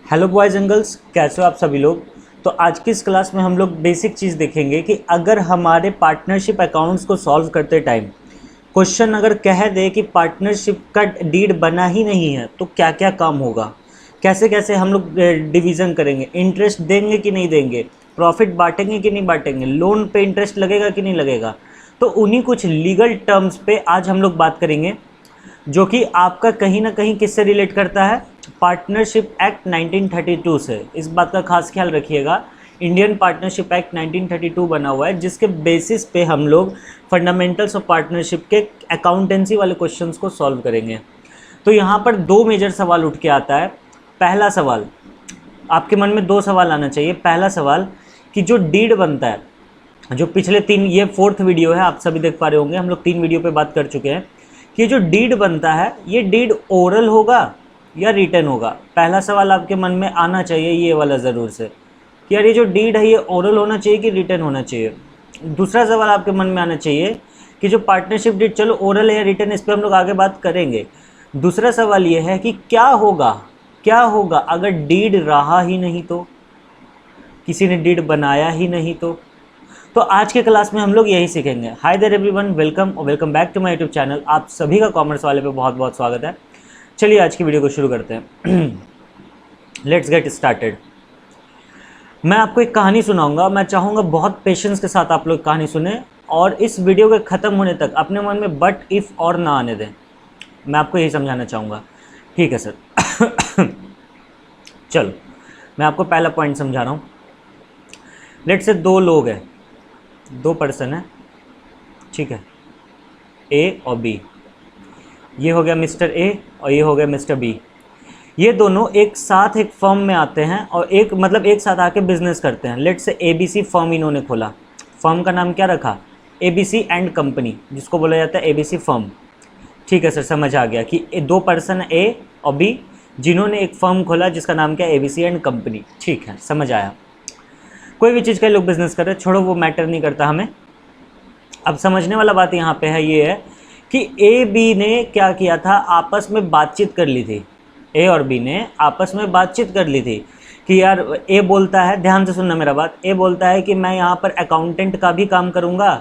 Hello boys and girls, कैसे हो आप सभी लोग। तो आज की इस क्लास में हम लोग बेसिक चीज़ देखेंगे कि अगर हमारे पार्टनरशिप अकाउंट्स को सॉल्व करते टाइम क्वेश्चन अगर कह दे कि पार्टनरशिप का डीड बना ही नहीं है तो क्या क्या काम होगा, कैसे कैसे हम लोग डिवीज़न करेंगे, इंटरेस्ट देंगे कि नहीं देंगे, प्रॉफिट बांटेंगे कि नहीं बांटेंगे, लोन पे इंटरेस्ट लगेगा कि नहीं लगेगा। तो उन्हीं कुछ लीगल टर्म्स पे आज हम लोग बात करेंगे जो कि आपका कहीं ना कहीं किससे रिलेट करता है, पार्टनरशिप एक्ट 1932 से। इस बात का खास ख्याल रखिएगा, इंडियन पार्टनरशिप एक्ट 1932 बना हुआ है जिसके बेसिस पे हम लोग फंडामेंटल्स ऑफ पार्टनरशिप के अकाउंटेंसी वाले क्वेश्चंस को सॉल्व करेंगे। तो यहाँ पर दो मेजर सवाल उठ के आता है। पहला सवाल, आपके मन में दो सवाल आना चाहिए। पहला सवाल कि जो डीड बनता है, जो पिछले तीन, ये फोर्थ वीडियो है, आप सभी देख पा रहे होंगे, हम लोग 3 वीडियो पे बात कर चुके हैं कि जो डीड बनता है ये डीड ओरल होगा या रिटन होगा। पहला सवाल आपके मन में आना चाहिए ये वाला ज़रूर से कि यार ये जो डीड है ये ओरल होना चाहिए कि रिटन होना चाहिए। दूसरा सवाल आपके मन में आना चाहिए कि जो पार्टनरशिप डीड, चलो ओरल है या रिटन, इस पर हम लोग आगे बात करेंगे। दूसरा सवाल ये है कि क्या होगा अगर डीड रहा ही नहीं तो, किसी ने डीड बनाया ही नहीं तो आज के क्लास में हम लोग यही सीखेंगे। हाय देयर एवरीवन, वेलकम और welcome back to my YouTube channel. आप सभी का कॉमर्स वाले पे बहुत बहुत स्वागत है। चलिए आज की वीडियो को शुरू करते हैं। Let's get started. मैं आपको एक कहानी सुनाऊंगा, मैं चाहूँगा बहुत पेशेंस के साथ आप लोग कहानी सुने और इस वीडियो के ख़त्म होने तक अपने मन में बट इफ़ और ना आने दें। मैं आपको यही समझाना चाहूँगा, ठीक है सर। चलो मैं आपको पहला पॉइंट समझा रहा हूँ। लेट्स से दो लोग हैं, दो पर्सन है, ठीक है, ए और बी। ये हो गया मिस्टर ए और ये हो गया मिस्टर बी। ये दोनों एक साथ एक फर्म में आते हैं और एक साथ आके बिजनेस करते हैं। लेट्स से एबीसी फर्म इन्होंने खोला। फर्म का नाम क्या रखा, एबीसी एंड कंपनी, जिसको बोला जाता है एबीसी फर्म। ठीक है सर, समझ आ गया कि दो पर्सन ए और बी जिन्होंने एक फर्म खोला जिसका नाम क्या है, एबीसी एंड कंपनी। ठीक है, समझ आया। कोई भी चीज़ का लोग बिजनेस कर रहे हैं, छोड़ो वो मैटर नहीं करता हमें। अब समझने वाला बात यहाँ पे है, ये है कि ए बी ने क्या किया था, आपस में बातचीत कर ली थी। ए और बी ने आपस में बातचीत कर ली थी कि यार, ए बोलता है, ध्यान से सुनना मेरा बात, ए बोलता है कि मैं यहाँ पर अकाउंटेंट का भी काम करूँगा,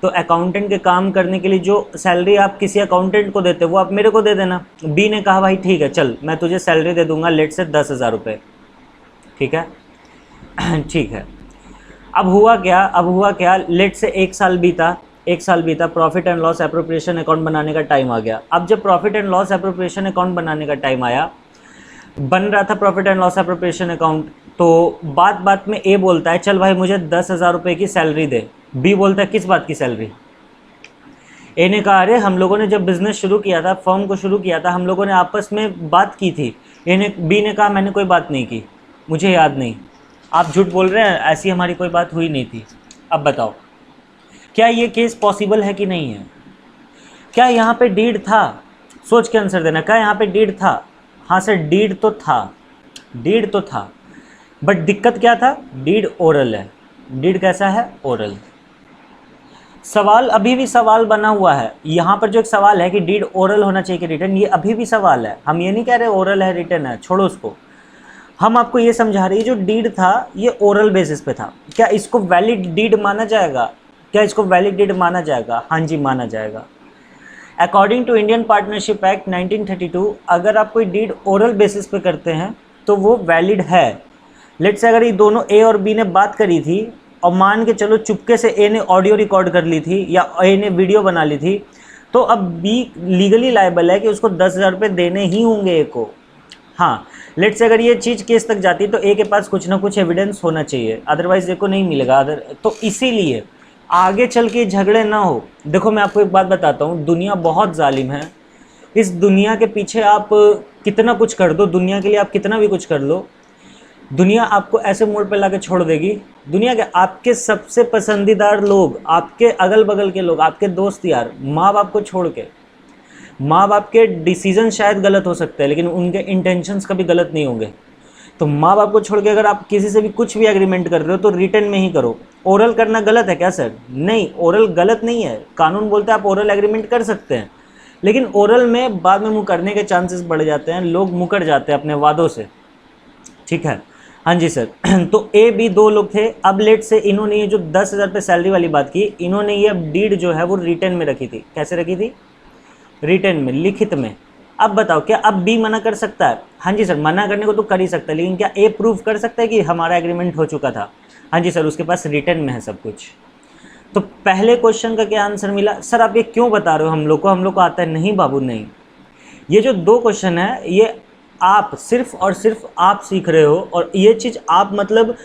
तो अकाउंटेंट के काम करने के लिए जो सैलरी आप किसी अकाउंटेंट को देते हो वो आप मेरे को दे देना। बी ने कहा भाई ठीक है, चल मैं तुझे सैलरी दे दूँगा, लेट से 10,000 रुपये। ठीक है। ठीक है। अब हुआ क्या, लेट से एक साल बीता, profit and loss appropriation account बनाने का टाइम आ गया। अब जब profit and loss appropriation account बनाने का टाइम आया, बन रहा था profit and loss appropriation account, तो बात में ए बोलता है चल भाई मुझे 10,000 रुपये की सैलरी दे। बी बोलता है किस बात की सैलरी। ए ने कहा अरे हम लोगों ने जब बिज़नेस शुरू किया था, फर्म को शुरू किया था, हम लोगों ने आपस में बात की थी। बी ने कहा मैंने कोई बात नहीं की, मुझे याद नहीं। आप झूठ बोल रहे हैं, ऐसी हमारी कोई बात हुई नहीं थी। अब बताओ क्या ये केस पॉसिबल है कि नहीं है। क्या यहाँ पे डीड था, सोच के आंसर देना। क्या यहाँ पे डीड था? हाँ सर, डीड तो था, बट दिक्कत क्या था, डीड ओरल है। डीड कैसा है, ओरल। सवाल अभी भी सवाल बना हुआ है यहाँ पर। जो एक सवाल है कि डीड ओरल होना चाहिए कि रिटन, ये अभी भी सवाल है। हम ये नहीं कह रहे ओरल है रिटन है, छोड़ो उसको। हम आपको ये समझा रहे हैं जो डीड था ये ओरल बेसिस पे था। क्या इसको वैलिड डीड माना जाएगा? हाँ जी, माना जाएगा। According to Indian Partnership Act 1932, अगर आप कोई डीड ओरल बेसिस पे करते हैं तो वो वैलिड है। लेट्स से अगर ये दोनों ए और बी ने बात करी थी और मान के चलो चुपके से ए ने ऑडियो रिकॉर्ड कर ली थी या ए ने वीडियो बना ली थी, तो अब बी लीगली लायबल है कि उसको 10,000 रुपये देने ही होंगे ए को। हाँ, लेट से अगर ये चीज़ केस तक जाती है तो ए के पास कुछ ना कुछ एविडेंस होना चाहिए, अदरवाइज ए को नहीं मिलेगा। तो इसीलिए आगे चल के झगड़े ना हो। देखो मैं आपको एक बात बताता हूँ, दुनिया बहुत जालिम है। इस दुनिया के पीछे आप कितना कुछ कर दो, दुनिया के लिए आप कितना भी कुछ कर लो, दुनिया आपको ऐसे मोड़ पे ला के छोड़ देगी। दुनिया के आपके सबसे पसंदीदार लोग, आपके अगल बगल के लोग, आपके दोस्त यार, माँ बाप को छोड़ के, माँ बाप के डिसीजन शायद गलत हो सकते हैं लेकिन उनके इंटेंशंस कभी गलत नहीं होंगे। तो माँ बाप को छोड़ के अगर आप किसी से भी कुछ भी एग्रीमेंट कर रहे हो तो रिटर्न में ही करो। ओरल करना गलत है क्या सर? नहीं, ओरल गलत नहीं है। कानून बोलता है आप ओरल एग्रीमेंट कर सकते हैं, लेकिन ओरल में बाद में मुकरने के चांसेस बढ़ जाते हैं, लोग मुकर जाते हैं अपने वादों से। ठीक है, हाँ जी सर। तो ए बी दो लोग थे। अब लेट से इन्होंने ये जो 10,000 रुपये सैलरी वाली बात की, इन्होंने ये अब डीड जो है वो रिटर्न में रखी थी। कैसे रखी थी? रिटर्न में, लिखित में। अब बताओ क्या अब बी मना कर सकता है? हाँ जी सर, मना करने को तो कर ही सकता है, लेकिन क्या ए प्रूव कर सकता है कि हमारा एग्रीमेंट हो चुका था? हाँ जी सर, उसके पास रिटर्न में है सब कुछ। तो पहले क्वेश्चन का क्या आंसर मिला? सर आप ये क्यों बता रहे हो हम लोग को आता है? नहीं बाबू नहीं, ये जो दो क्वेश्चन है ये आप सिर्फ और सिर्फ आप सीख रहे हो, और ये चीज़ आप मतलब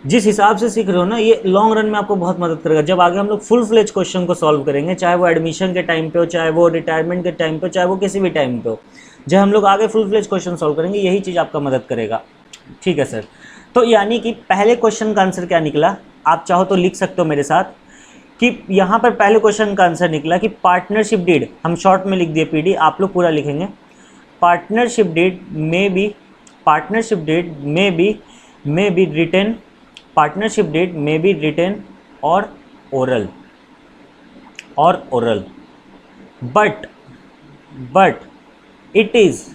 जिस हिसाब से सीख रहे हो ना, ये लॉन्ग रन में आपको बहुत मदद करेगा। जब आगे हम लोग फुल फ्लेज क्वेश्चन को सॉल्व करेंगे, चाहे वो एडमिशन के टाइम पे हो, चाहे वो रिटायरमेंट के टाइम पे हो, चाहे वो किसी भी टाइम पे हो, जब हम लोग आगे फुल फ्लेज क्वेश्चन सॉल्व करेंगे, यही चीज़ आपका मदद करेगा। ठीक है सर, तो यानी कि पहले क्वेश्चन का आंसर क्या निकला? आप चाहो तो लिख सकते हो मेरे साथ कि यहाँ पर पहले क्वेश्चन का आंसर निकला कि पार्टनरशिप डीड, हम शॉर्ट में लिख दिए पीडी, आप लोग पूरा लिखेंगे। पार्टनरशिप डीड में बी, पार्टनरशिप डीड में बी रिटन, पार्टनरशिप डीड में बी रिटन और oral, but it is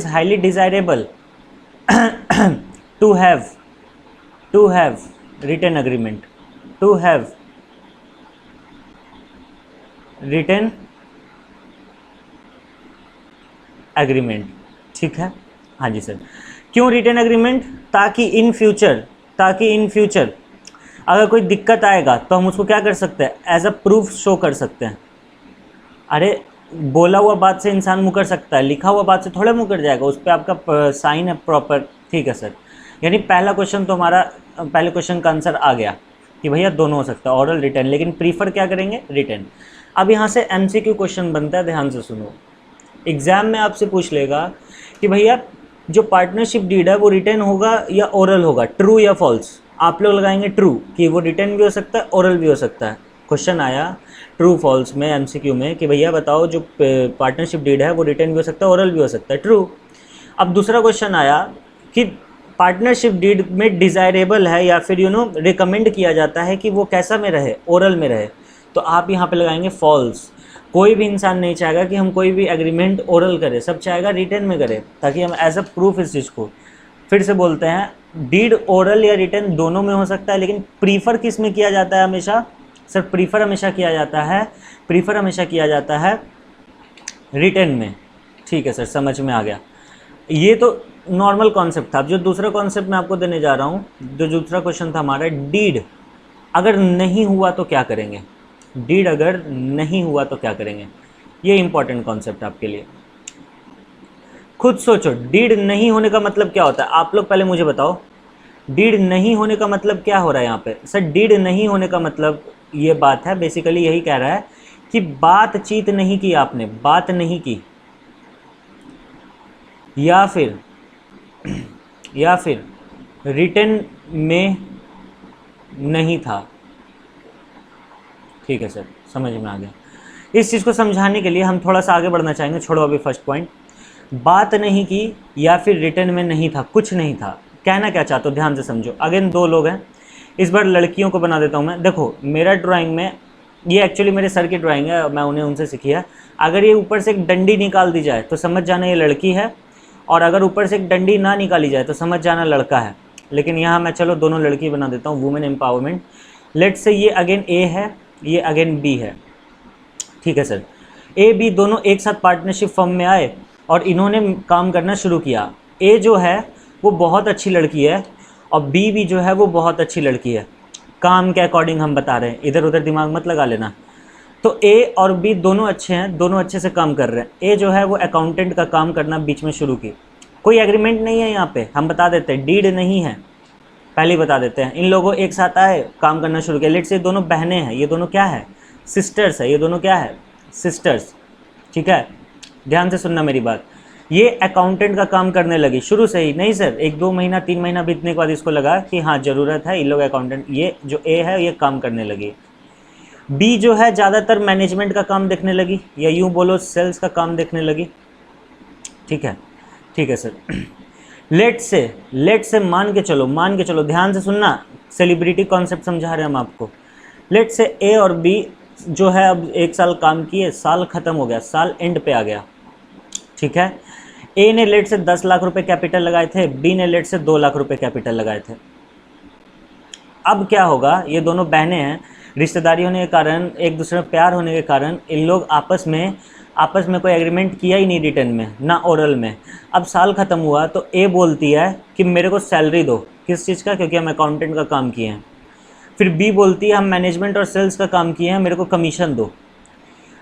highly desirable to have written agreement, to have written agreement। ठीक है, हाँ जी सर। क्यों रिटन एग्रीमेंट? ताकि इन फ्यूचर अगर कोई दिक्कत आएगा तो हम उसको क्या कर सकते हैं? एज अ प्रूफ शो कर सकते हैं। अरे बोला हुआ बात से इंसान मुकर सकता है, लिखा हुआ बात से थोड़ा मुकर जाएगा, उस पर आपका साइन है प्रॉपर। ठीक है सर, यानी पहला क्वेश्चन तो हमारा, पहले क्वेश्चन का आंसर आ गया कि भैया दोनों हो सकता है, ऑरल रिटन, लेकिन प्रीफर क्या करेंगे? रिटन। अब यहाँ से एमसीक्यू क्वेश्चन बनता है, ध्यान से सुनो। एग्जाम में आपसे पूछ लेगा कि भैया जो पार्टनरशिप डीड है वो रिटन होगा या ओरल होगा, ट्रू या फॉल्स? आप लोग लगाएंगे ट्रू, कि वो रिटन भी हो सकता है, ओरल भी हो सकता है। क्वेश्चन आया ट्रू फॉल्स में एमसीक्यू में कि भैया बताओ जो पार्टनरशिप डीड है वो रिटन भी हो सकता है, ओरल भी हो सकता है, ट्रू। अब दूसरा क्वेश्चन आया कि पार्टनरशिप डीड में डिज़ायरेबल है या फिर रिकमेंड किया जाता है कि वो कैसा में रहे? ओरल में रहे। तो आप यहाँ पे लगाएंगे फॉल्स। कोई भी इंसान नहीं चाहेगा कि हम कोई भी एग्रीमेंट ओरल करें, सब चाहेगा रिटन में करें, ताकि हम एज अ प्रूफ इस चीज़ को। फिर से बोलते हैं, डीड ओरल या रिटन दोनों में हो सकता है, लेकिन प्रीफर किस में किया जाता है हमेशा? सर प्रीफर हमेशा किया जाता है रिटन में। ठीक है सर, समझ में आ गया। ये तो नॉर्मल कॉन्सेप्ट था। अब जो दूसरा कॉन्सेप्ट मैं आपको देने जा रहा हूँ, जो दूसरा क्वेश्चन था हमारा, डीड अगर नहीं हुआ तो क्या करेंगे? डीड अगर नहीं हुआ तो क्या करेंगे? ये इंपॉर्टेंट कॉन्सेप्ट आपके लिए। खुद सोचो, डीड नहीं होने का मतलब क्या होता है? आप लोग पहले मुझे बताओ, डीड नहीं होने का मतलब क्या हो रहा है यहाँ पे? सर डीड नहीं होने का मतलब ये बात है, बेसिकली यही कह रहा है कि बातचीत नहीं की आपने, बात नहीं की, या फिर रिटन में नहीं था। ठीक है सर, समझ में आ गया। इस चीज़ को समझाने के लिए हम थोड़ा सा आगे बढ़ना चाहेंगे। छोड़ो अभी फर्स्ट पॉइंट, बात नहीं की या फिर रिटन में नहीं था, कुछ नहीं था। कहना क्या चाहते हो ध्यान से समझो। अगेन दो लोग हैं, इस बार लड़कियों को बना देता हूँ मैं। देखो मेरा ड्राइंग में, ये एक्चुअली मेरे सर की ड्राइंग है, मैं उन्हें उनसे सीखी है। अगर ये ऊपर से एक डंडी निकाल दी जाए तो समझ जाना ये लड़की है, और अगर ऊपर से एक डंडी ना निकाली जाए तो समझ जाना लड़का है। लेकिन यहाँ मैं चलो दोनों लड़की बना देता हूँ, वुमेन एम्पावरमेंट। लेट्स से ये अगेन ए है, ये अगेन बी है। ठीक है सर, ए बी दोनों एक साथ पार्टनरशिप फर्म में आए और इन्होंने काम करना शुरू किया। ए जो है वो बहुत अच्छी लड़की है और बी भी जो है वो बहुत अच्छी लड़की है। काम के अकॉर्डिंग हम बता रहे हैं, इधर उधर दिमाग मत लगा लेना। तो ए और बी दोनों अच्छे हैं, दोनों अच्छे से काम कर रहे हैं। ए जो है वो अकाउंटेंट का काम करना बीच में शुरू की। कोई एग्रीमेंट नहीं है यहाँ पे, हम बता देते हैं, डीड नहीं है, पहले ही बता देते हैं। इन लोगों एक साथ आए, काम करना शुरू किया। लेट से दोनों बहनें हैं, ये दोनों क्या है? सिस्टर्स है। ये दोनों क्या है? सिस्टर्स। ठीक है, ध्यान से सुनना मेरी बात। ये अकाउंटेंट का काम करने लगी शुरू से ही, नहीं सर 1-2 महीना 3 महीना बीतने के बाद इसको लगा कि हाँ ज़रूरत है, इन लोग अकाउंटेंट, ये जो ए है ये काम करने लगी। बी जो है ज़्यादातर मैनेजमेंट का काम देखने लगी, या यूँ बोलो सेल्स का काम देखने लगी। ठीक है, ठीक है सर। लेट से मान के चलो, ध्यान से सुनना, सेलिब्रिटी कॉन्सेप्ट समझा रहे हैं हम आपको। लेट से ए और बी जो है अब 1 साल काम किए, साल ख़त्म हो गया, साल एंड पे आ गया, ठीक है। ए ने लेट से 10 लाख रुपए कैपिटल लगाए थे, बी ने लेट से 2 लाख रुपए कैपिटल लगाए थे। अब क्या होगा, ये दोनों बहनें हैं, रिश्तेदारी होने के कारण, एक दूसरे में प्यार होने के कारण इन लोग आपस में कोई एग्रीमेंट किया ही नहीं रिटर्न में, ना ओरल में। अब साल ख़त्म हुआ तो ए बोलती है कि मेरे को सैलरी दो, किस चीज़ का, क्योंकि हम अकाउंटेंट का काम किए हैं। फिर बी बोलती है हम मैनेजमेंट और सेल्स का काम किए हैं, मेरे को कमीशन दो।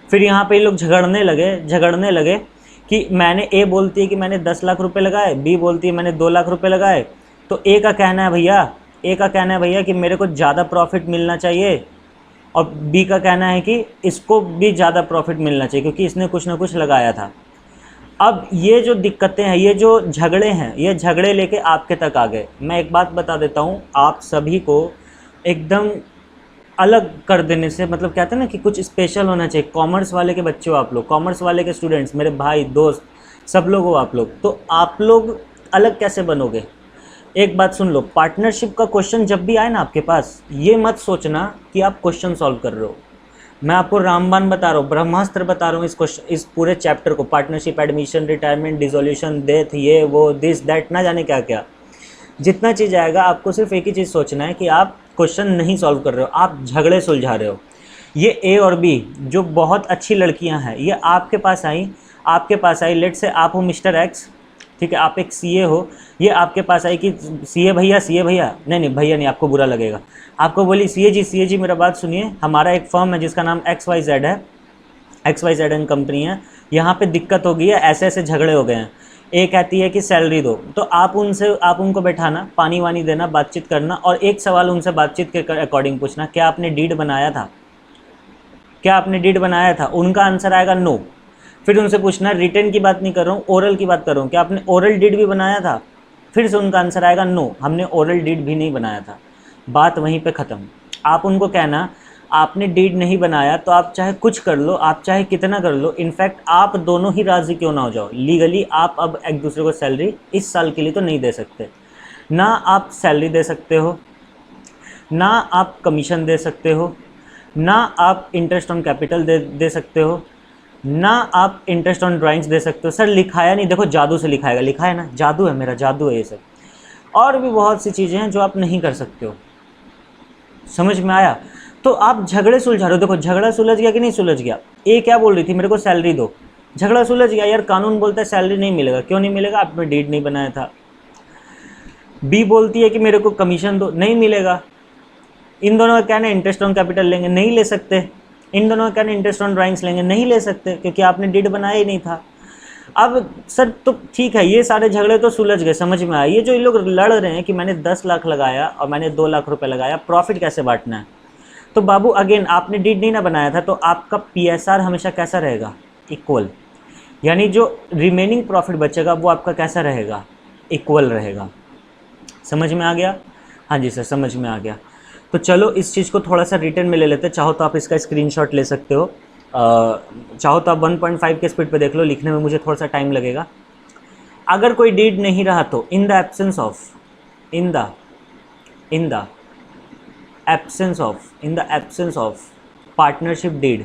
फिर यहाँ पे लोग झगड़ने लगे कि मैंने, ए बोलती है कि मैंने 10 लाख रुपए लगाए, बी बोलती है मैंने 2 लाख रुपए लगाए। तो ए का कहना है भैया कि मेरे को ज़्यादा प्रॉफिट मिलना चाहिए, और बी का कहना है कि इसको भी ज़्यादा प्रॉफिट मिलना चाहिए क्योंकि इसने कुछ ना कुछ लगाया था। अब ये जो दिक्कतें हैं, ये जो झगड़े हैं, ये झगड़े लेके आपके तक आ गए। मैं एक बात बता देता हूँ, आप सभी को एकदम अलग कर देने से, मतलब कहते हैं ना कि कुछ स्पेशल होना चाहिए। कॉमर्स वाले के बच्चे हो आप लोग, कॉमर्स वाले के स्टूडेंट्स, मेरे भाई दोस्त सब लोग हो आप लोग, तो आप लोग अलग कैसे बनोगे? एक बात सुन लो, पार्टनरशिप का क्वेश्चन जब भी आए ना आपके पास, ये मत सोचना कि आप क्वेश्चन सॉल्व कर रहे हो। मैं आपको रामबाण बता रहा हूँ, ब्रह्मास्त्र बता रहा हूँ इस पूरे चैप्टर को, partnership, admission, retirement, dissolution, death, ये वो, दिस दैट, ना जाने क्या क्या, जितना चीज़ आएगा आपको सिर्फ एक ही चीज़ सोचना है कि आप क्वेश्चन नहीं सॉल्व कर रहे हो, आप झगड़े सुलझा रहे हो। ये ए और बी जो बहुत अच्छी लड़कियां हैं, ये आपके पास आई, लेट से आप हो मिस्टर एक्स, ठीक है, आप एक सीए हो, ये आपके पास आई कि सीए भैया, नहीं भैया नहीं, आपको बुरा लगेगा, आपको बोली सीए जी मेरा बात सुनिए, हमारा एक फर्म है जिसका नाम XYZ है, XYZ एंड कंपनी है, यहाँ पे दिक्कत हो गई है, ऐसे ऐसे झगड़े हो गए हैं। ए कहती है कि सैलरी दो, तो आप उनको बैठाना, पानी वानी देना, बातचीत करना, और एक सवाल उनसे बातचीत के अकॉर्डिंग पूछना, क्या आपने डीड बनाया था? उनका आंसर आएगा नो। फिर उनसे पूछना, रिटर्न की बात नहीं कर रहा हूँ, ओरल की बात कर रहा हूँ, क्या आपने ओरल डीड भी बनाया था? फिर से उनका आंसर आएगा नो, हमने ओरल डीड भी नहीं बनाया था। बात वहीं पे ख़त्म। आप उनको कहना, आपने डीड नहीं बनाया तो आप चाहे कुछ कर लो, आप चाहे कितना कर लो, इनफैक्ट आप दोनों ही राज़ी क्यों ना हो जाओ, लीगली आप अब एक दूसरे को सैलरी इस साल के लिए तो नहीं दे सकते। ना आप सैलरी दे सकते हो, ना आप कमीशन दे सकते हो, ना आप इंटरेस्ट ऑन कैपिटल दे सकते हो, ना आप इंटरेस्ट ऑन ड्राइंग्स दे सकते हो। सर लिखाया नहीं, देखो जादू से लिखाएगा, लिखा है ना, जादू है, मेरा जादू है ये सब। और भी बहुत सी चीज़ें हैं जो आप नहीं कर सकते हो। समझ में आया? तो आप झगड़े सुलझा रहे हो। देखो झगड़ा सुलझ गया कि नहीं सुलझ गया? ए क्या बोल रही थी, मेरे को सैलरी दो, झगड़ा सुलझ गया। यार कानून बोलता है सैलरी नहीं मिलेगा, क्यों नहीं मिलेगा? आपने डीड नहीं बनाया था। बी बोलती है कि मेरे को कमीशन दो, नहीं मिलेगा। इन दोनों का कहना है इंटरेस्ट ऑन कैपिटल लेंगे, नहीं ले सकते। इन दोनों का कहना है इंटरेस्ट ऑन ड्राइंग्स लेंगे, नहीं ले सकते क्योंकि आपने डीड बनाया ही नहीं था। अब सर तो ठीक है, ये सारे झगड़े तो सुलझ गए, समझ में आया। ये जो ये लोग लड़ रहे हैं कि मैंने 10 लाख लगाया और मैंने 2 लाख रुपए लगाया, प्रॉफिट कैसे बांटना है? तो बाबू अगेन आपने डीड नहीं ना बनाया था, तो आपका PSR हमेशा कैसा रहेगा? इक्वल। यानी जो रिमेनिंग प्रॉफिट बचेगा वो आपका कैसा रहेगा? इक्वल रहेगा। समझ में आ गया? हाँ जी सर समझ में आ गया। तो चलो इस चीज़ को थोड़ा सा रिटर्न में ले लेते हैं। चाहो तो आप इसका स्क्रीनशॉट ले सकते हो, चाहो तो आप 1.5 के स्पीड पे देख लो, लिखने में मुझे थोड़ा सा टाइम लगेगा। अगर कोई डीड नहीं रहा तो in the absence of partnership deed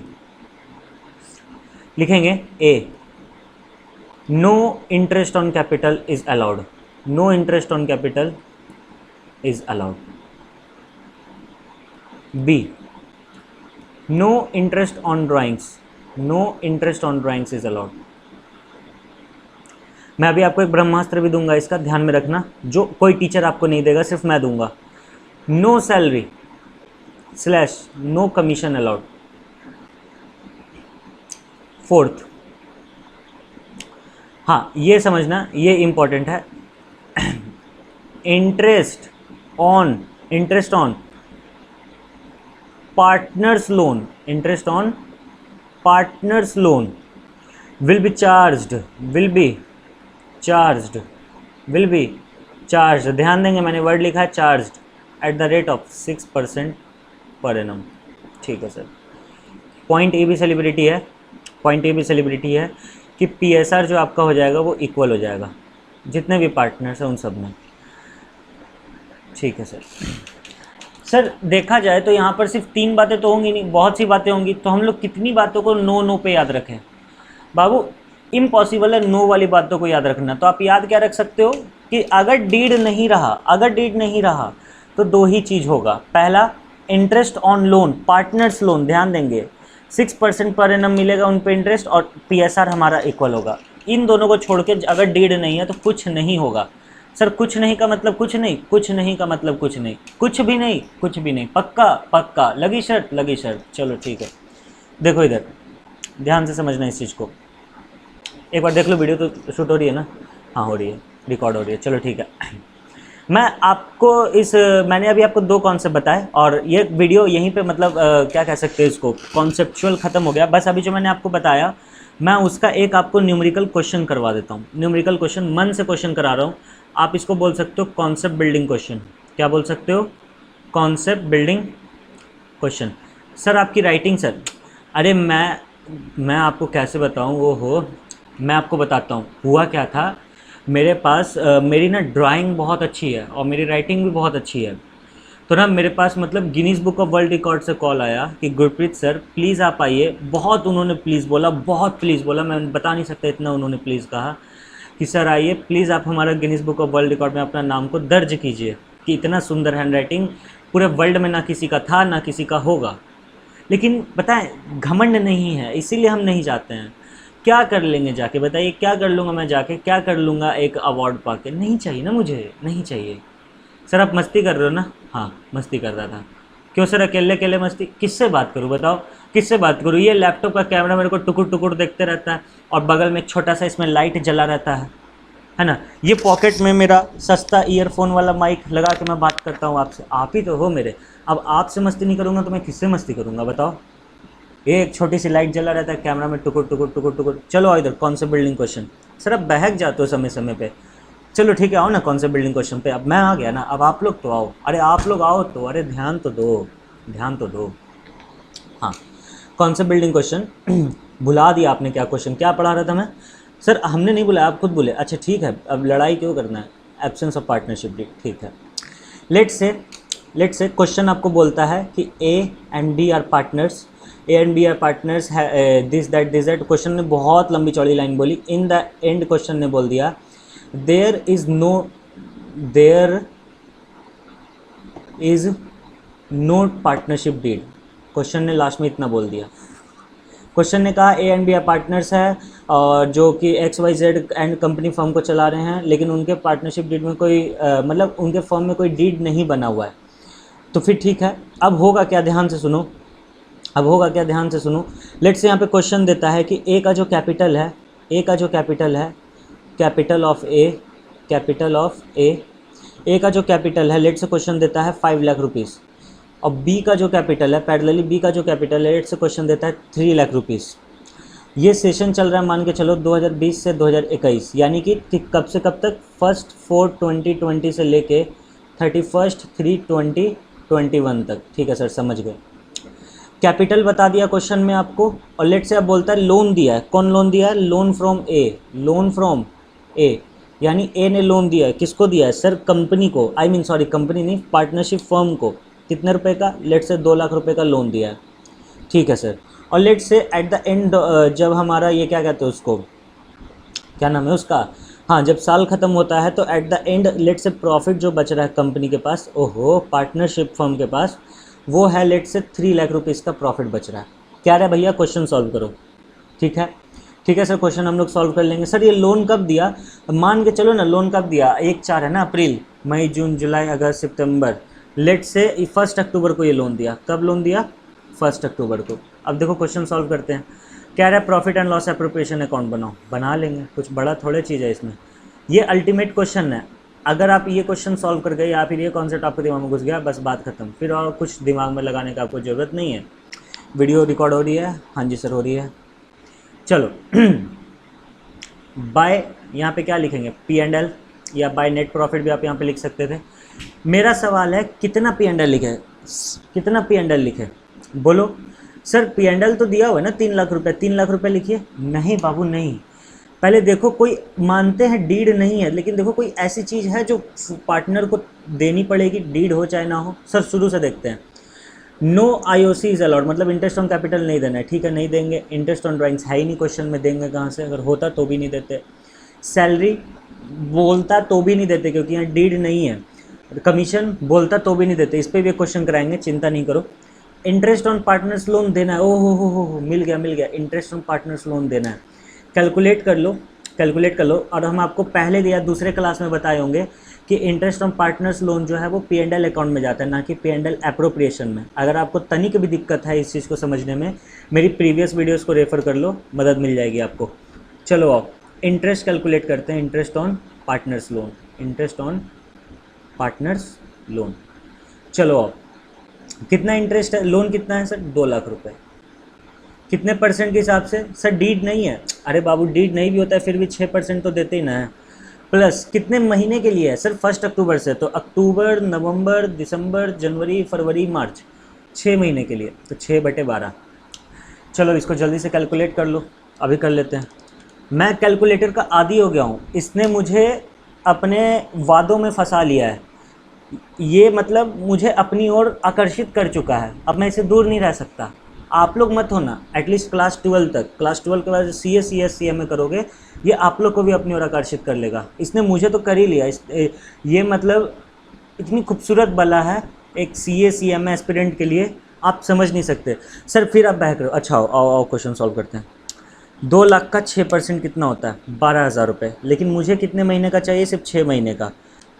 लिखेंगे A, no interest on capital is allowed, no interest on capital is allowed. B, no interest on drawings, no interest on drawings is allowed. मैं अभी आपको एक ब्रह्मास्त्र भी दूंगा, इसका ध्यान में रखना, जो कोई टीचर आपको नहीं देगा, सिर्फ मैं दूंगा। No salary / no commission allowed. Fourth, हाँ ये समझना, ये इंपॉर्टेंट है, interest on partners loan, interest on partners loan will be charged, ध्यान देंगे, मैंने वर्ड लिखा है charged, at the rate of 6% per annum. ठीक है सर। पॉइंट ए भी सेलिब्रिटी है कि PSR जो आपका हो जाएगा वो इक्वल हो जाएगा जितने भी पार्टनर्स हैं उन सब में। ठीक है सर। सर देखा जाए तो यहाँ पर सिर्फ 3 बातें तो होंगी नहीं, बहुत सी बातें होंगी, तो हम लोग कितनी बातों को नो नो पे याद रखें बाबू? इम्पॉसिबल है नो वाली बातों को याद रखना। तो आप याद क्या रख सकते हो कि अगर डीड नहीं रहा, अगर डीड नहीं रहा तो 2 ही चीज़ होगा। पहला, interest on loan, partners loan, ध्यान देंगे 6% पर एनम मिलेगा उन पे इंटरेस्ट, और पीएसआर हमारा इक्वल होगा। इन दोनों को छोड़ के अगर डीड नहीं है तो कुछ नहीं होगा। सर कुछ नहीं का मतलब कुछ नहीं, कुछ नहीं का मतलब कुछ नहीं, कुछ भी नहीं, कुछ भी नहीं, पक्का पक्का, लगी शर्त, लगी शर्त। चलो ठीक है, देखो इधर ध्यान से समझना इस चीज़ को। एक बार देख लो, वीडियो तो शूट हो रही है ना? हाँ हो रही है, रिकॉर्ड हो रही है। चलो ठीक है, मैं आपको मैंने अभी आपको 2 कॉन्सेप्ट बताए, और ये वीडियो यहीं पे मतलब क्या कह सकते हैं इसको, कॉन्सेप्चुअल ख़त्म हो गया। बस अभी जो मैंने आपको बताया, मैं उसका एक आपको न्यूमेरिकल क्वेश्चन करवा देता हूँ। न्यूमेरिकल क्वेश्चन मन से क्वेश्चन करा रहा हूँ। आप इसको बोल सकते हो कॉन्सेप्ट बिल्डिंग क्वेश्चन। क्या बोल सकते हो? Concept building question. सर आपकी राइटिंग सर, अरे मैं आपको कैसे बताऊँ? वो हो, मैं आपको बताता हूँ। हुआ क्या था, मेरे पास मेरी ना ड्राइंग बहुत अच्छी है और मेरी राइटिंग भी बहुत अच्छी है। तो ना मेरे पास मतलब Guinness book of world record से कॉल आया कि गुरप्रीत सर प्लीज़ आप आइए। बहुत उन्होंने प्लीज़ बोला, बहुत प्लीज़ बोला, मैं बता नहीं सकता इतना उन्होंने प्लीज़ कहा कि सर आइए प्लीज़, आप हमारा Guinness book of world record में अपना नाम को दर्ज कीजिए कि इतना सुंदर हैंड राइटिंग पूरे वर्ल्ड में ना किसी का था ना किसी का होगा। लेकिन पता है घमंड नहीं है, इसीलिए हम नहीं जाते हैं। क्या कर लेंगे जाके, बताइए क्या कर लूँगा मैं जाके, क्या कर लूँगा एक अवार्ड पाके? नहीं चाहिए ना मुझे, नहीं चाहिए। सर आप मस्ती कर रहे हो ना? हाँ मस्ती कर रहा था। क्यों सर अकेले अकेले मस्ती? किससे बात करूँ बताओ, किससे बात करूँ? ये लैपटॉप का कैमरा मेरे को टुकुर टुकुर देखते रहता है, और बगल में एक छोटा सा इसमें लाइट जला रहता है ना? ये पॉकेट में मेरा सस्ता ईयरफोन वाला माइक लगा के मैं बात करता हूँ आपसे। आप ही तो हो मेरे। अब आपसे मस्ती नहीं करूँगा तो मैं किससे मस्ती करूँगा बताओ? ये एक छोटी सी लाइट जला रहता है, कैमरा में टुकुर टुकुर टुकुर टुकुर। चलो आओ इधर, कॉन्सेप्ट बिल्डिंग क्वेश्चन। सर अब बहक जाते हो समय समय पे। चलो ठीक है, आओ ना कॉन्सेप्ट बिल्डिंग क्वेश्चन पे। अब मैं आ गया ना, अब आप लोग तो आओ। अरे आप लोग आओ तो, अरे ध्यान तो दो, ध्यान तो दो। हाँ, कॉन्सेप्ट बिल्डिंग क्वेश्चन। भुला दिया आपने क्या क्वेश्चन, क्या पढ़ा रहा था मैं? सर हमने नहीं बुलाया, आप खुद बोले। अच्छा ठीक है, अब लड़ाई क्यों करना है? एब्सेंस ऑफ पार्टनरशिप डीड, ठीक है। लेट्स से क्वेश्चन आपको बोलता है कि A and B are partners, A and B are partners, this that. Question ने बहुत लंबी चौड़ी लाइन बोली। इन द एंड क्वेश्चन ने बोल दिया there is no partnership deed. Question ने लास्ट में इतना बोल दिया। क्वेश्चन ने कहा A and B are partners है, और जो कि X Y Z and company firm को चला रहे हैं, लेकिन उनके पार्टनरशिप डीड में कोई मतलब उनके फर्म में कोई डीड नहीं बना हुआ है। तो फिर ठीक है, अब होगा क्या, ध्यान से सुनो। अब होगा क्या, ध्यान से सुनो। लेट्स से यहाँ पे क्वेश्चन देता है कि ए का जो कैपिटल है, ए का जो कैपिटल है, capital of A, capital of A का जो कैपिटल है, लेट्स से क्वेश्चन देता है 5 लाख रुपीज़, और बी का जो कैपिटल है, पैरेलली बी का जो कैपिटल है, लेट्स से क्वेश्चन देता है 3 लाख रुपीज़। ये सेशन चल रहा है मान के चलो 2020 से 2021, यानी कि कब से कब तक? 1 4 2020 से लेके 31 3 2021 तक। ठीक है सर, समझ गए। कैपिटल बता दिया क्वेश्चन में आपको, और लेट से अब बोलता है लोन दिया है। कौन लोन दिया है? Loan from A, loan from A, यानी ए ने लोन दिया है। किसको दिया है सर? कंपनी को, सॉरी कंपनी नहीं, पार्टनरशिप फर्म को। कितने रुपए का? लेट से 2 लाख रुपए का लोन दिया है। ठीक है सर। और लेट से एट द एंड जब हमारा ये क्या कहते हैं उसको, क्या नाम है उसका, हाँ, जब साल ख़त्म होता है तो एट द एंड लेट से प्रॉफिट जो बच रहा है कंपनी के पास, ओहो पार्टनरशिप फर्म के पास, वो है लेट से 3 लाख रुपीज़ का प्रॉफिट बच रहा है। क्या रहा भैया? क्वेश्चन सॉल्व करो। ठीक है, ठीक है सर, क्वेश्चन हम लोग सॉल्व कर लेंगे। सर ये लोन कब दिया? मान के चलो ना, लोन कब दिया? 1 4 है ना, अप्रैल मई जून जुलाई अगस्त सितंबर, लेट से 1 अक्टूबर को ये लोन दिया। कब लोन दिया? 1 अक्टूबर को। अब देखो क्वेश्चन सॉल्व करते हैं। कह रहा है profit and loss appropriation account बनाओ। बना लेंगे, कुछ बड़ा थोड़े चीज़ है इसमें। ये अल्टीमेट क्वेश्चन है। अगर आप ये क्वेश्चन सॉल्व कर गए या फिर ये कॉन्सेप्ट आपके दिमाग में घुस गया, बस बात खत्म। फिर और कुछ दिमाग में लगाने का आपको ज़रूरत नहीं है। वीडियो रिकॉर्ड हो रही है? हाँ जी सर हो रही है। चलो बाय, यहाँ पे क्या लिखेंगे? P&L, या बाय नेट प्रॉफिट भी आप यहाँ पे लिख सकते थे। मेरा सवाल है कितना P&L लिखे, कितना P&L लिखे? बोलो सर P&L तो दिया हुआ है ना 3 लाख रुपए, 3 लाख रुपए लिखिए। नहीं बाबू नहीं, पहले देखो कोई मानते हैं डीड नहीं है, लेकिन देखो कोई ऐसी चीज़ है जो पार्टनर को देनी पड़ेगी, डीड हो चाहे ना हो। सर शुरू से देखते हैं। नो IOC इज अलाउड, मतलब इंटरेस्ट ऑन कैपिटल नहीं देना है, ठीक है, नहीं देंगे। इंटरेस्ट ऑन ड्राइंग्स है ही नहीं क्वेश्चन में, देंगे कहाँ से, अगर होता तो भी नहीं देते। सैलरी बोलता तो भी नहीं देते क्योंकि यहाँ डीड नहीं है। कमीशन बोलता तो भी नहीं देते, इस पर भी क्वेश्चन कराएंगे, चिंता नहीं करो। इंटरेस्ट ऑन पार्टनर्स लोन देना है, ओ हो, मिल गया, इंटरेस्ट ऑन पार्टनर्स लोन देना है। कैलकुलेट कर लो। और हम आपको पहले दिया, दूसरे क्लास में बताए होंगे कि इंटरेस्ट ऑन पार्टनर्स लोन जो है वो P&L अकाउंट में जाता है, ना कि P&L एप्रोप्रिएशन में। अगर आपको तनिक भी दिक्कत है इस चीज़ को समझने में, मेरी प्रीवियस वीडियोस को रेफ़र कर लो, मदद मिल जाएगी आपको। चलो आओ इंटरेस्ट कैलकुलेट करते हैं। इंटरेस्ट ऑन पार्टनर्स लोन, चलो आओ। कितना इंटरेस्ट है, लोन कितना है सर? 2 लाख रुपए। कितने परसेंट के हिसाब से? सर डीड नहीं है। अरे बाबू डीड नहीं भी होता है फिर भी 6% तो देते ही ना है। प्लस कितने महीने के लिए है सर? 1 अक्टूबर से, तो अक्टूबर, नवंबर, दिसंबर, जनवरी, फरवरी, मार्च, 6 महीने के लिए, तो 6/12। चलो इसको जल्दी से कैलकुलेट कर लो, अभी कर लेते हैं। मैं कैलकुलेटर का आदी हो गया हूँ, इसने मुझे अपने वादों में फंसा लिया है, ये मतलब मुझे अपनी ओर आकर्षित कर चुका है, अब मैं इसे दूर नहीं रह सकता। आप लोग मत होना, एटलीस्ट क्लास 12 तक, क्लास 12 के बाद CS करोगे, ये आप लोग को भी अपनी ओर आकर्षित कर लेगा। इसने मुझे तो कर ही लिया। ये मतलब इतनी खूबसूरत बला है एक CA एस्पिरेंट के लिए, आप समझ नहीं सकते। सर फिर आप बहक रहे हो, अच्छा आओ क्वेश्चन सॉल्व करते हैं। 2 लाख का 6% कितना होता है? 12,000 रुपये। लेकिन मुझे कितने महीने का चाहिए? सिर्फ 6 महीने का।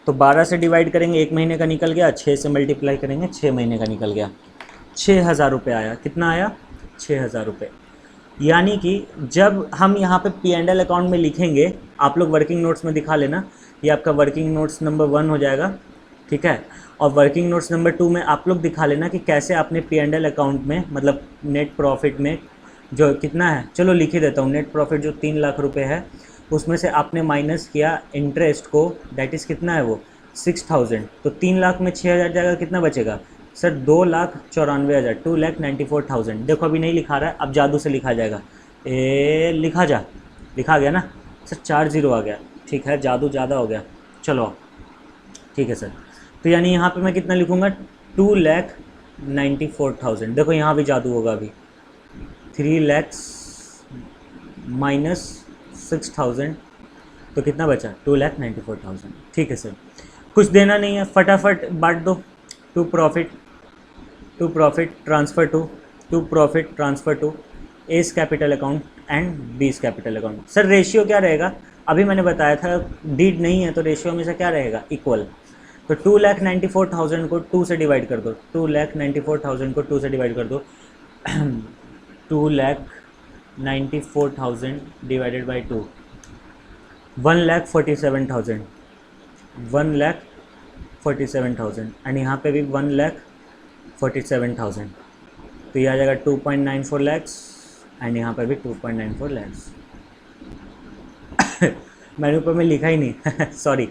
तो 12 से डिवाइड करेंगे, 1 महीने का निकल गया, 6 से मल्टीप्लाई करेंगे, 6 महीने का निकल गया। 6,000 रुपये आया। कितना आया? 6,000 रुपये। यानी कि जब हम यहाँ पे P&L अकाउंट में लिखेंगे, आप लोग वर्किंग नोट्स में दिखा लेना, ये आपका वर्किंग नोट्स नंबर 1 हो जाएगा, ठीक है। और वर्किंग नोट्स नंबर 2 में आप लोग दिखा लेना कि कैसे आपने P&L अकाउंट में, मतलब नेट प्रॉफिट में जो कितना है, चलो लिख ही देता हूँ। नेट प्रॉफिट जो 3 लाख रुपये है, उसमें से आपने माइनस किया इंटरेस्ट को, डैट इज़ कितना है वो? 6,000। तो 3 लाख में 6,000 जाएगा, कितना बचेगा सर? 2,94,000, 2,94,000। देखो अभी नहीं लिखा रहा है, अब जादू से लिखा जाएगा। लिखा गया ना सर? 4 0 आ गया, ठीक है, जादू ज़्यादा हो गया। चलो ठीक है सर। तो यानी यहाँ पे मैं कितना लिखूँगा? 2,94,000। देखो यहाँ भी जादू होगा अभी। 3 लाख माइनस 6,000, तो कितना बचा? 2,94,000। ठीक है सर, कुछ देना नहीं है, फटाफट बांट दो। To profit transfer to S capital account and B's capital account. Sir ratio क्या रहेगा? अभी मैंने बताया था डीड नहीं है तो रेशियो हमेशा क्या रहेगा? इक्वल। तो 2,94,000 को 2 से डिवाइड कर दो, 2,94,000 को 2 से डिवाइड कर दो। 2,94,000 डिवाइडेड बाई 2, 1,47,000, 1,47,000, एंड यहाँ पे भी 1,47,000, तो ये आ जाएगा 2.94 लैक्स, एंड यहाँ पर भी 2.94 लैक्स। मैंने ऊपर में लिखा ही नहीं सॉरी।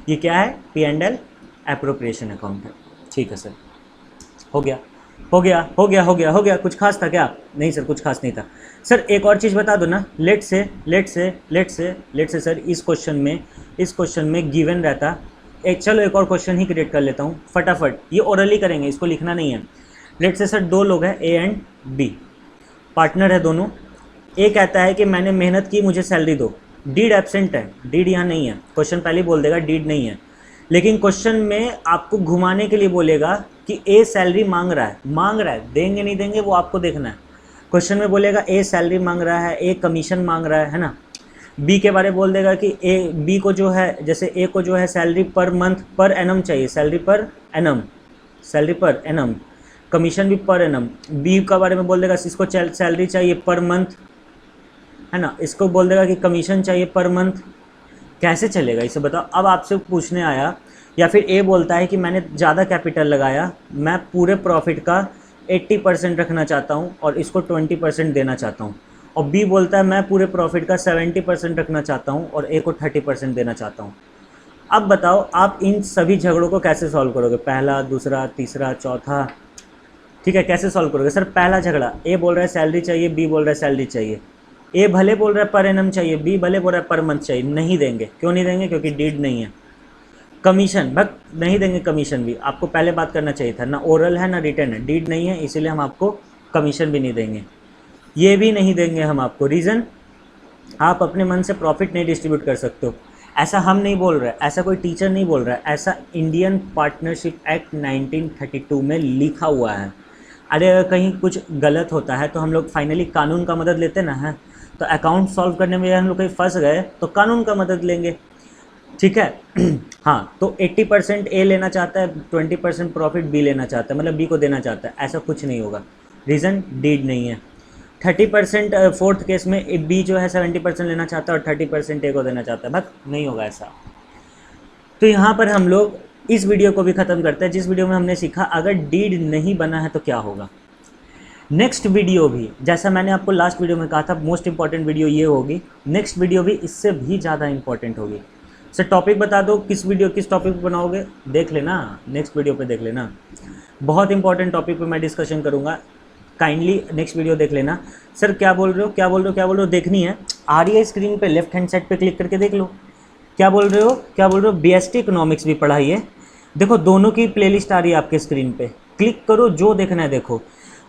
ये क्या है? P&L एप्रोप्रिएशन अकाउंट है। ठीक है सर, हो गया। कुछ खास था क्या? नहीं सर, कुछ खास नहीं था। सर एक और चीज़ बता दो ना, लेट से सर इस क्वेश्चन में गिवन रहता चलो एक और क्वेश्चन ही क्रिएट कर लेता हूँ फटाफट, ये ओरली करेंगे, इसको लिखना नहीं है। लेट से सर 2 लोग हैं, A एंड B, पार्टनर है दोनों। ए कहता है कि मैंने मेहनत की, मुझे सैलरी दो। डीड एब्सेंट है, डीड यहाँ नहीं है, क्वेश्चन पहले ही बोल देगा डीड नहीं है। लेकिन क्वेश्चन में आपको घुमाने के लिए बोलेगा कि ए सैलरी मांग रहा है, देंगे नहीं देंगे वो आपको देखना है। क्वेश्चन में बोलेगा ए सैलरी मांग रहा है, ए कमीशन मांग रहा है ना। बी के बारे में बोल देगा कि बी को जो है, जैसे ए को जो है salary per month per annum चाहिए, सैलरी पर एनम, कमीशन भी पर एनम। बी के बारे में बोल देगा इसको सैलरी चाहिए पर मंथ, है ना, इसको बोल देगा कि कमीशन चाहिए पर मंथ। कैसे चलेगा इसे बताओ? अब आपसे पूछने आया, या फिर ए बोलता है कि मैंने ज़्यादा कैपिटल लगाया, मैं पूरे प्रॉफिट का 80% रखना चाहता हूँ और इसको 20% देना चाहता हूँ। और बी बोलता है मैं पूरे प्रॉफिट का 70% रखना चाहता हूँ और ए को 30% देना चाहता हूँ। अब बताओ आप इन सभी झगड़ों को कैसे सॉल्व करोगे? पहला, दूसरा, तीसरा, चौथा, ठीक है, कैसे सॉल्व करोगे? सर पहला झगड़ा, ए बोल रहा है सैलरी चाहिए, बी बोल रहा है सैलरी चाहिए। ए भले बोल रहा है पर एनम चाहिए, बी भले बोल रहा है पर मंथ चाहिए। नहीं देंगे। क्यों नहीं देंगे? क्योंकि डीड नहीं है। कमीशन बट नहीं देंगे, कमीशन भी आपको पहले बात करना चाहिए था ना, ओरल है ना रिटर्न है, डीड नहीं है, इसीलिए हम आपको कमीशन भी नहीं देंगे, ये भी नहीं देंगे हम आपको। रीज़न, आप अपने मन से प्रॉफिट नहीं डिस्ट्रीब्यूट कर सकते हो, ऐसा हम नहीं बोल रहे, ऐसा कोई टीचर नहीं बोल रहा है, ऐसा इंडियन पार्टनरशिप एक्ट 1932 में लिखा हुआ है। अरे अगर कहीं कुछ गलत होता है तो हम लोग फाइनली कानून का मदद लेते ना है, तो अकाउंट सॉल्व करने में हम लोग कहीं फंस गए तो कानून का मदद लेंगे, ठीक है। हाँ, तो 80% ए लेना चाहता है, 20% प्रॉफिट बी लेना चाहता है, मतलब बी को देना चाहता है, ऐसा कुछ नहीं होगा। रीज़न, डीड नहीं है। 30% फोर्थ केस में बी जो है 70% लेना चाहता है और 30% ए को देना चाहता है, बस नहीं होगा ऐसा। तो यहाँ पर हम लोग इस वीडियो को भी ख़त्म करते हैं, जिस वीडियो में हमने सीखा अगर डीड नहीं बना है तो क्या होगा। नेक्स्ट वीडियो भी, जैसा मैंने आपको लास्ट वीडियो में कहा था, मोस्ट इंपॉर्टेंट वीडियो ये होगी, नेक्स्ट वीडियो भी इससे भी ज़्यादा इंपॉर्टेंट होगी। सर टॉपिक बता दो, किस टॉपिक पर बनाओगे, देख लेना, नेक्स्ट वीडियो पे देख लेना, बहुत इंपॉर्टेंट टॉपिक पे मैं डिस्कशन करूँगा, काइंडली नेक्स्ट वीडियो देख लेना। सर क्या बोल रहे हो, क्या बोल रहे हो, देखनी है, आ रही है स्क्रीन पे, लेफ्ट हैंड साइड पे क्लिक करके देख लो। क्या बोल रहे हो, बीएसटी इकोनॉमिक्स भी पढ़ाई है, देखो दोनों की प्लेलिस्ट आ रही है आपके स्क्रीन पे, क्लिक करो, जो देखना है देखो।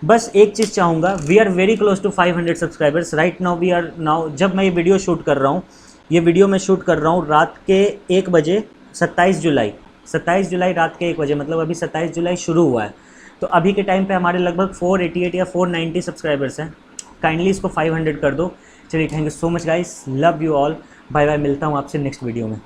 बस एक चीज़ चाहूँगा, we are very close to 500 subscribers right now. We are now, जब मैं ये वीडियो शूट कर रहा हूँ, ये वीडियो मैं शूट कर रहा हूँ रात के 1 बजे, 27 जुलाई रात के 1 बजे, मतलब अभी 27 जुलाई शुरू हुआ है, तो अभी के टाइम पे हमारे लगभग 488 या 490 सब्सक्राइबर्स हैं। काइंडली इसको 500 कर दो। चलिए, thank you so much guys, love you all, bye bye, मिलता हूँ आपसे नेक्स्ट वीडियो में।